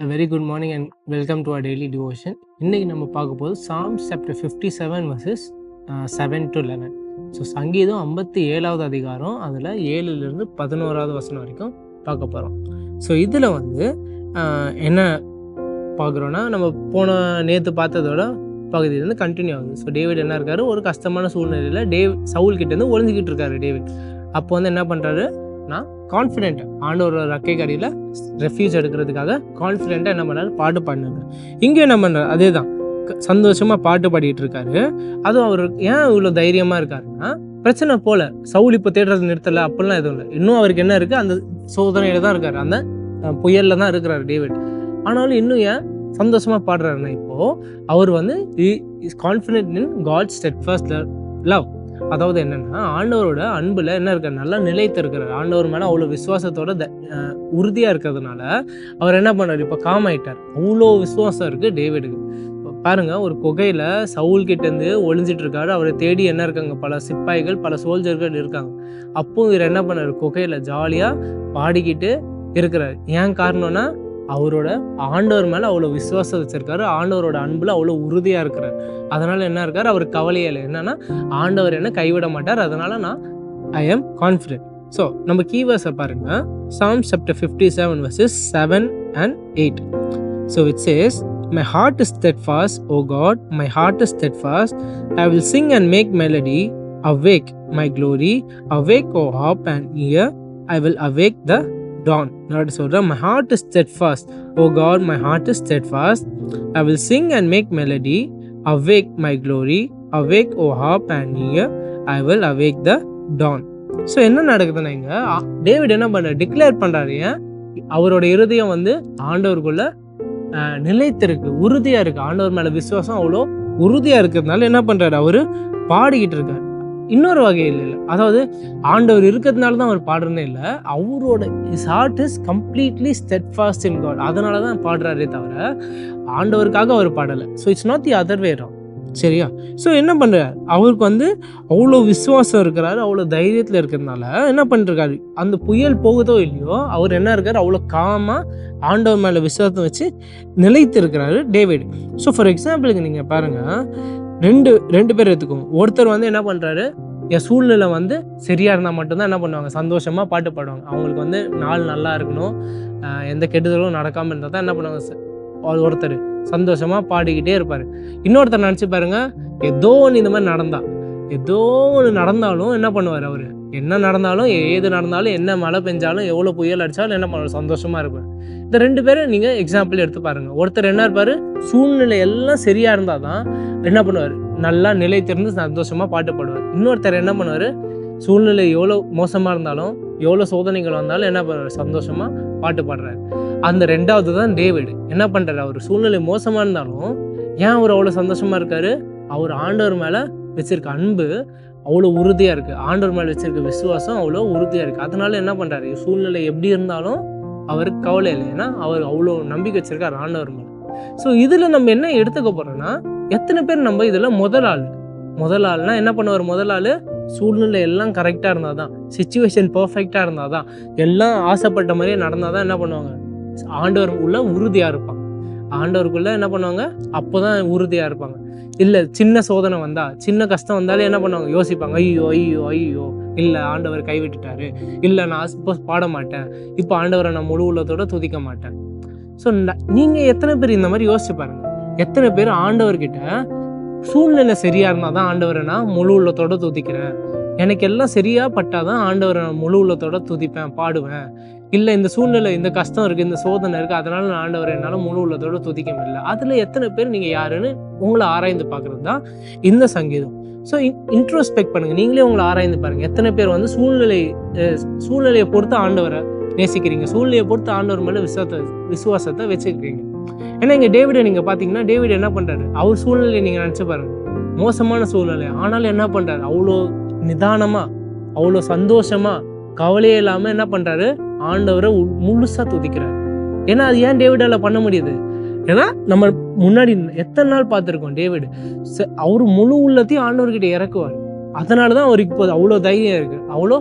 A very good morning and welcome to our daily devotion. இன்னைக்கு நம்ம பார்க்க போது Psalms chapter 57 verses 7 to 11. So சங்கீதம் 57வது அதிகாரம் அதில் 7லிருந்து 11வது வசனம் வரைக்கும் பார்க்க போகிறோம். ஸோ இதில் வந்து என்ன பார்க்குறோன்னா, நம்ம நேற்று பார்த்ததோட பகுதியிலேருந்து கண்டினியூ ஆகுது. ஸோ டேவிட் என்ன இருக்காரு, ஒரு கஷ்டமான சூழ்நிலையில் சவுல் கிட்டேருந்து ஒளிஞ்சிக்கிட்டு இருக்காரு டேவிட். அப்போ வந்து என்ன பண்ணுறாரு, நான் கான்ஃபிடென்ட் ஆண்டவரோட ரக்கை கடியில் ரெஃப்யூஸ் எடுக்கிறதுக்காக கான்ஃபிடென்ட்டாக என்ன பண்ணாரு, பாட்டு பாடினாரு. இங்கே என்ன பண்ணுறாரு, அதே தான் சந்தோஷமாக பாட்டு பாடிட்டு இருக்காரு. அதுவும் அவர் ஏன் இவ்வளோ தைரியமாக இருக்காருன்னா, பிரச்சனை போல சவுல் இப்போ தேடுறது நிறுத்தலை அப்படிலாம் எதுவும் இல்லை. இன்னும் அவருக்கு என்ன இருக்குது, அந்த சோதனையில் தான் இருக்கார், அந்த புயலில் தான் இருக்கிறார் டேவிட். ஆனாலும் இன்னும் ஏன் சந்தோஷமாக பாடுறாருன்னா, இப்போது அவர் வந்து is confident in God's steadfast love. அதாவது என்னென்னா, ஆண்டவரோட அன்பில் என்ன இருக்கார், நல்லா நிலைத்து இருக்கிறார். ஆண்டவர் மேலே அவ்வளோ விசுவாசத்தோட உறுதியாக இருக்கிறதுனால அவர் என்ன பண்ணார், இப்போ காம் ஆகிட்டார். அவ்வளோ விசுவாசம் இருக்குது டேவிடுக்கு. பாருங்கள், ஒரு குகையில் சவுல்கிட்டேருந்து ஒளிஞ்சிட்டு இருக்காரு. அவரை தேடி என்ன இருக்காங்க, பல சிப்பாய்கள், பல சோல்ஜர்கள் இருக்காங்க. அப்போ இவர் என்ன பண்ணார், குகையில் ஜாலியாக பாடிக்கிட்டு இருக்கிறார். ஏன் காரணம்னா, அவரோட ஆண்டவர் மேலே அவ்வளோ விசுவாசம் வச்சுருக்காரு. ஆண்டவரோட அன்பில் அவ்வளோ உறுதியாக இருக்கிறார். அதனால் என்ன இருக்கார், அவர் கவலையில் என்னென்னா, ஆண்டவர் என்ன கைவிட மாட்டார். அதனால் நான் ஐ ஆம் கான்ஃபிடென்ட். ஸோ நம்ம கீவேர்ஸை பாருங்கள். Psalms chapter 57 verses 7 and 8. So it says, my heart is steadfast, O God, my heart is steadfast. I will sing and make melody. Awake, my glory. Awake, O harp and ear. I will awake the dawn. Lord சொல்ற, my heart is steadfast, O God, my heart is steadfast. I will sing and make melody. Awake, my glory. Awake, O harp and ear. I will awake the dawn. So என்ன நடக்குதுன்னா, இங்கே David என்ன பண்ணுறாரு, declare பண்ணுறாரு. ஏன் அவரோட இருதயம் வந்து ஆண்டவருக்குள்ள நிலைத்திருக்கு, உறுதியாக இருக்குது. ஆண்டவர் மேலே விசுவாசம் அவ்வளோ உறுதியாக இருக்கிறதுனால என்ன பண்ணுறாரு, அவர் பாடிக்கிட்டு இருக்கார். இன்னொரு வகையில் இல்லை, அதாவது ஆண்டவர் இருக்கிறதுனால தான் அவர் பாடுறனே இல்லை, அவரோட his heart is completely steadfast in God. அதனால தான் பாடுறாரே தவிர ஆண்டவருக்காக அவர் பாடலை. So it's not the other way round. சரியா? ஸோ என்ன பண்ணுறாரு, அவருக்கு வந்து அவ்வளோ விசுவாசம் இருக்கிறாரு, அவ்வளோ தைரியத்தில் இருக்கிறதுனால என்ன பண்ணிருக்காரு, அந்த புயல் போகுதோ இல்லையோ அவர் என்ன இருக்கார், அவ்வளோ காமாக ஆண்டவர் மேலே விசுவாசம் வச்சு நிலைத்து இருக்கிறாரு டேவிட். ஸோ ஃபார் எக்ஸாம்பிளுக்கு நீங்கள் பாருங்கள், ரெண்டு பேர் எடுத்துக்கோங்க. ஒருத்தர் வந்து என்ன பண்ணுறாரு, என் சூழ்நிலை வந்து சரியாக இருந்தால் மட்டும்தான் என்ன பண்ணுவாங்க, சந்தோஷமாக பாட்டு பாடுவாங்க. அவங்களுக்கு வந்து நாள் நல்லா இருக்கணும், எந்த கெடுதலும் நடக்காமல் இருந்தால் தான் என்ன பண்ணுவாங்க, ஒருத்தர் சந்தோஷமாக பாடிக்கிட்டே இருப்பார். இன்னொருத்தர் நினச்சி பாருங்கள், ஏதோ ஒன்று இந்த மாதிரி நடந்தாலும் என்ன பண்ணுவார், அவர் என்ன நடந்தாலும், ஏது நடந்தாலும், என்ன மழை பெஞ்சாலும், எவ்வளோ புயல் அடித்தாலும் என்ன பண்ணுவார், சந்தோஷமாக இருப்பார். இந்த ரெண்டு பேரும் நீங்கள் எக்ஸாம்பிள் எடுத்து பாருங்கள். ஒருத்தர் என்ன இருப்பார், சூழ்நிலை எல்லாம் சரியாக இருந்தால் தான் என்ன பண்ணுவார், நல்லா நிலை திறந்து சந்தோஷமாக பாட்டு பாடுவார். இன்னொருத்தர் என்ன பண்ணுவார், சூழ்நிலை எவ்வளோ மோசமாக இருந்தாலும், எவ்வளோ சோதனைகள் வந்தாலும் என்ன பண்ணுவார், சந்தோஷமாக பாட்டு பாடுறாரு. அந்த ரெண்டாவது தான் டேவிட். என்ன பண்ணுறாரு, அவர் சூழ்நிலை மோசமாக இருந்தாலும் ஏன் அவர் அவ்வளோ சந்தோஷமாக இருக்கார், அவர் ஆண்டவர் மேலே வச்சிருக்க அன்பு அவ்வளோ உறுதியாக இருக்குது, ஆண்டவர் மேலே வச்சிருக்க விசுவாசம் அவ்வளோ உறுதியாக இருக்குது. அதனால என்ன பண்ணுறாரு, சூழ்நிலை எப்படி இருந்தாலும் அவருக்கு கவலை இல்லை, ஏன்னா அவர் அவ்வளோ நம்பிக்கை வச்சிருக்கார் ஆண்டவர் மேலே. ஸோ இதில் நம்ம என்ன எடுத்துக்க போகிறோன்னா, எத்தனை பேர் நம்ம இதில் முதல் ஆள்னா என்ன பண்ணுவார், முதல் ஆள் சூழ்நிலை எல்லாம் கரெக்டாக இருந்தால் தான், சிச்சுவேஷன் பர்ஃபெக்டாக இருந்தால் தான், எல்லாம் ஆசைப்பட்ட மாதிரியே நடந்தால் தான் என்ன பண்ணுவாங்க, ஆண்டவர் உள்ள உறுதியாக இருப்பாங்க. ஆண்டவருக்குள்ளே என்ன பண்ணுவாங்க, அப்போ தான் உறுதியாக இருப்பாங்க. இல்லை, சின்ன சோதனை வந்தால், சின்ன கஷ்டம் வந்தாலும் என்ன பண்ணுவாங்க, யோசிப்பாங்க, ஐயோ இல்லை ஆண்டவர் கைவிட்டுட்டாரு, இல்லை நான் இப்போ பாட மாட்டேன், இப்போ ஆண்டவரை நான் முழு உள்ளத்தோட துதிக்க மாட்டேன். ஸோ நீங்கள் எத்தனை பேர் இந்த மாதிரி யோசிச்சு பாருங்க, எத்தனை பேர் ஆண்டவர்கிட்ட சூழ்நிலை சரியாக இருந்தால் தான் ஆண்டவரை நான் முழு உள்ளத்தோட துதிக்கிறேன், எனக்கு எல்லாம் சரியாக பட்டால் தான் ஆண்டவரை நான் முழு உள்ளத்தோட துதிப்பேன், பாடுவேன், இல்லை இந்த சூழ்நிலை, இந்த கஷ்டம் இருக்குது, இந்த சோதனை இருக்குது, அதனால நான் ஆண்டவரை என்னால் முழு உள்ளத்தோட துதிக்க முடியல. அதில் எத்தனை பேர் நீங்கள் யாருன்னு உங்களை ஆராய்ந்து பார்க்குறது தான் இந்த சங்கீதம். ஸோ இன்ட்ரோஸ்பெக்ட் பண்ணுங்கள், நீங்களே உங்களை ஆராய்ந்து பாருங்கள். எத்தனை பேர் வந்து சூழ்நிலையை பொறுத்து ஆண்டவரை நேசிக்கிறீங்க, சூழ்நிலையை பொறுத்து ஆண்டவர் மேலே விசுவாசத்தை வச்சுக்கிறீங்க. ஏன்னா இங்கே டேவிடை நீங்கள் பார்த்தீங்கன்னா, டேவிட் என்ன பண்ணுறாரு, அவர் சூழ்நிலையை நீங்கள் நினச்சி பாருங்கள், மோசமான சூழ்நிலை, ஆனாலும் என்ன பண்ணுறாரு, அவ்வளோ நிதானமாக, அவ்வளோ சந்தோஷமாக, கவலையே இல்லாமல் என்ன பண்ணுறாரு, ஆண்டவரை முழுசாக துதிக்கிறார். ஏன்னா அது ஏன் டேவிடால் பண்ண முடியுது, ஏன்னா நம்ம முன்னாடி எத்தனை நாள் பார்த்துருக்கோம், டேவிட் அவர் முழு உள்ளத்தையும் ஆண்டவர்கிட்ட இறக்குவார். அதனால தான் அவருக்கு இப்போ அவ்வளோ தைரியம் இருக்குது, அவ்வளோ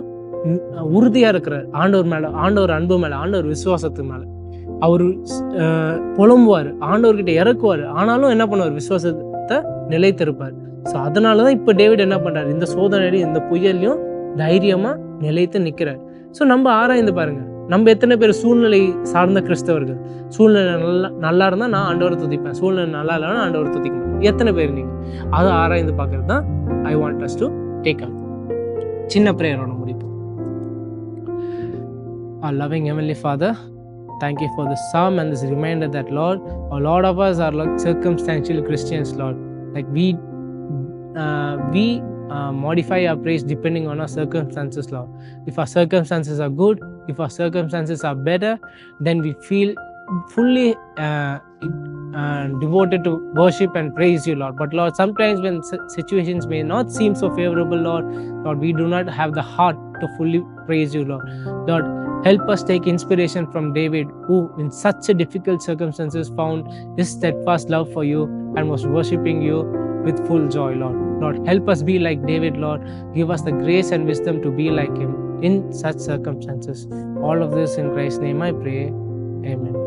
உறுதியாக இருக்கிறார் ஆண்டவர் மேலே, ஆண்டவர் அன்பு மேலே, ஆண்டவர் விசுவாசத்து மேலே. அவர் புலம்புவார், ஆண்டவர்கிட்ட இறக்குவார். ஆனாலும் என்ன பண்ணுவார்? விசுவாசத்தை நிலைத்திருப்பார். ஸோ அதனால தான் இப்போ டேவிட் என்ன பண்ணுறாரு? இந்த சோதனையிலையும் இந்த புயல்லையும் தைரியமாக நிலைத்து நிற்கிறார். ஸோ நம்ம ஆராய்ந்து பாருங்கள், நம்ம எத்தனை பேர் சூழ்நிலை சார்ந்த கிறிஸ்தவர்கள்? சூழ்நிலை நல்லா இருந்தால் நான் ஆண்டவரை துதிப்பேன், சூழ்நிலை நல்லா இல்லைன்னா ஆண்டவரை துதிக்க மாட்டேன். எத்தனை பேர் நீங்கள்? அதை ஆராய்ந்து பார்க்கறது தான் I want us to take up. சின்ன பிரேயரோட முடிப்போம். Our loving Heavenly Father, thank you for this psalm and this reminder that, Lord, a lot of us are like circumstantial Christians, Lord. Like we modify our praise depending on our circumstances, Lord. If our circumstances are good, if our circumstances are better, then we feel fully devoted to worship and praise you, Lord. But Lord, sometimes when situations may not seem so favorable, Lord, we do not have the heart to fully praise you, Lord. Lord, help us take inspiration from David, who in such a difficult circumstances found his steadfast love for you and was worshipping you with full joy, Lord. Lord, help us be like David, Lord. Give us the grace and wisdom to be like him in such circumstances. All of this in Christ's name I pray. Amen.